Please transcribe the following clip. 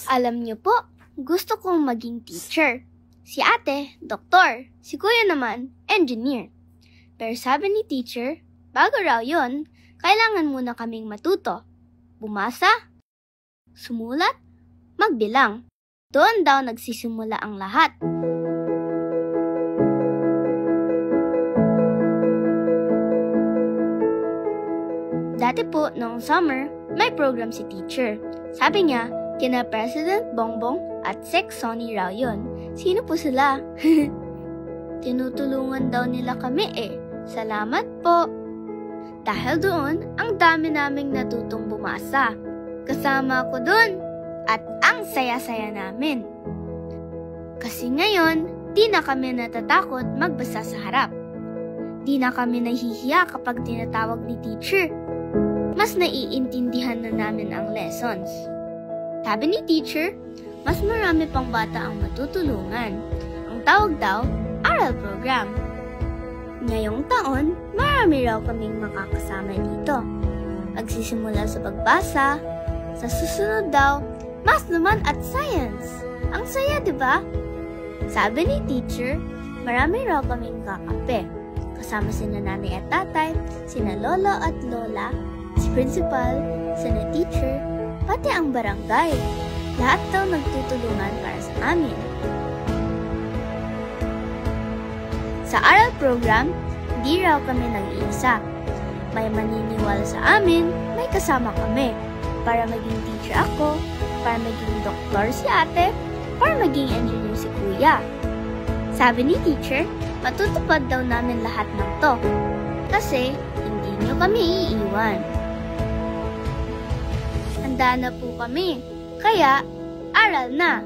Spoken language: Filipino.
Alam niyo po, gusto kong maging teacher. Si ate, doktor. Si kuya naman, engineer. Pero sabi ni teacher, bago raw yon, kailangan muna kaming matuto. Bumasa, sumulat, magbilang. Doon daw nagsisimula ang lahat. Dati po, noong summer, may program si teacher. Sabi niya, kina President Bongbong at Sec Sonny raw yun. Sino po sila? Tinutulungan daw nila kami eh. Salamat po. Dahil doon, ang dami naming natutong bumasa. Kasama ko doon. At ang saya-saya namin. Kasi ngayon, di na kami natatakot magbasa sa harap. Di na kami nahihiya kapag tinatawag ni teacher. Mas naiintindihan na namin ang lessons. Sabi ni teacher, mas marami pang bata ang matutulungan. Ang tawag daw, ARAL program. Ngayong taon, marami raw kaming makakasama dito. Magsisimula sa pagbasa, sa susunod daw, Math naman at Science. Ang saya, di ba? Sabi ni teacher, marami raw kaming kakampi. Kasama sina nanay at tatay, sina lolo at lola, si principal, sina teacher, pati ang barangay. Lahat daw nagtutulungan para sa amin. Sa ARAL program, hindi raw kami nag-iisa. May maniniwala sa amin, may kasama kami. Para maging teacher ako, para maging doktor si ate, para maging engineer si kuya. Sabi ni teacher, matutupad daw namin lahat ng to. Kasi, hindi niyo kami iiwan. Handa na po kami. Kaya, aral na!